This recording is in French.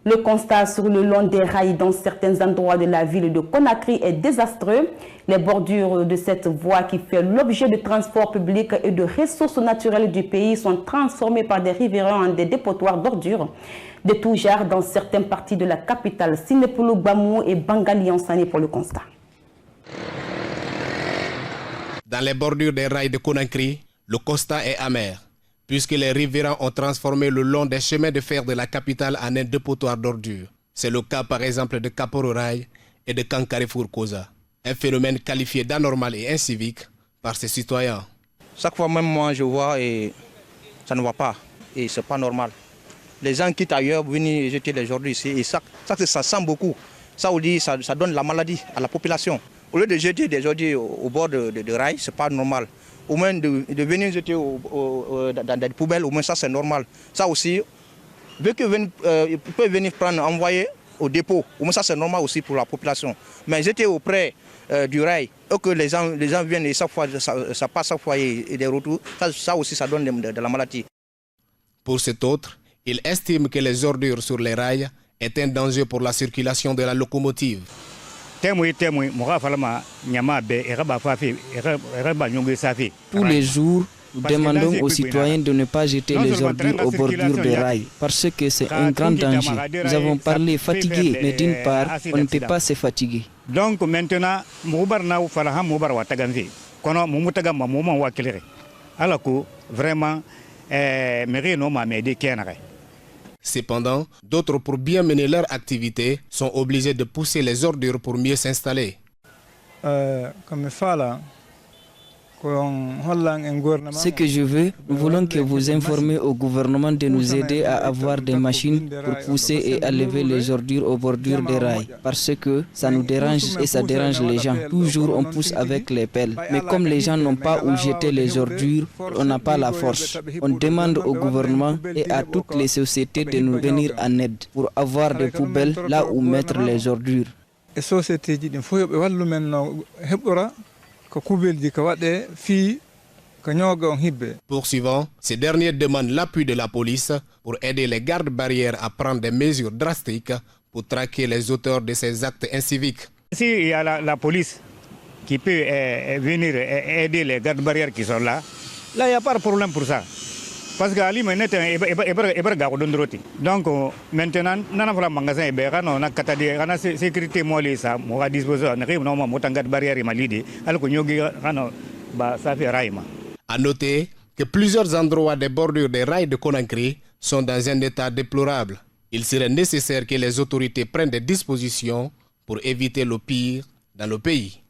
Le constat sur le long des rails dans certains endroits de la ville de Conakry est désastreux. Les bordures de cette voie qui fait l'objet de transports publics et de ressources naturelles du pays sont transformées par des riverains en des dépotoirs d'ordures de tout genre dans certaines parties de la capitale. Sinépoulou, Bamou et Bangali en Sané pour le constat. Dans les bordures des rails de Conakry, le constat est amer, puisque les riverains ont transformé le long des chemins de fer de la capitale en un dépotoir d'ordures. C'est le cas par exemple de Kaporo Rail et de Kankarifour Koza. Un phénomène qualifié d'anormal et incivique par ses citoyens. Chaque fois même moi je vois et ça ne va pas et c'est pas normal. Les gens quittent ailleurs pour venir jeter les ordures ici et ça sent beaucoup. Ça aussi ça donne la maladie à la population. Au lieu de jeter des ordures au bord de rail, c'est pas normal. Au moins de venir jeter dans des poubelles, au moins ça c'est normal. Ça aussi, vu que ils peuvent venir prendre, envoyer au dépôt, au moins ça c'est normal aussi pour la population. Mais jeter auprès du rail, et que les gens viennent et chaque fois, ça passe chaque fois et des retours, ça aussi ça donne de la maladie. Pour cet autre, il estime que les ordures sur les rails est un danger pour la circulation de la locomotive. Tous les jours, nous demandons aux citoyens de ne pas jeter les ordures aux bordures des rails parce que c'est un grand danger. Nous avons parlé fatigués, mais d'une part, on ne peut pas se fatiguer. Donc maintenant, vraiment, Cependant, d'autres pour bien mener leur activité sont obligés de pousser les ordures pour mieux s'installer. Ce que je veux, nous voulons que vous informiez au gouvernement de nous aider à avoir des machines pour pousser et enlever les ordures aux bordures des rails. Parce que ça nous dérange et ça dérange les gens. Toujours on pousse avec les pelles. Mais comme les gens n'ont pas où jeter les ordures, on n'a pas la force. On demande au gouvernement et à toutes les sociétés de nous venir en aide pour avoir des poubelles là où mettre les ordures. Poursuivant, ces derniers demandent l'appui de la police pour aider les gardes-barrières à prendre des mesures drastiques pour traquer les auteurs de ces actes inciviques. S'il y a la police qui peut venir aider les gardes-barrières qui sont là, il n'y a pas de problème pour ça. Parce que donc maintenant, nous avons un magasin, nous avons une sécurité, nous avons disposé de barrière. À noter que plusieurs endroits des bordures des rails de Conakry sont dans un état déplorable. Il serait nécessaire que les autorités prennent des dispositions pour éviter le pire dans le pays.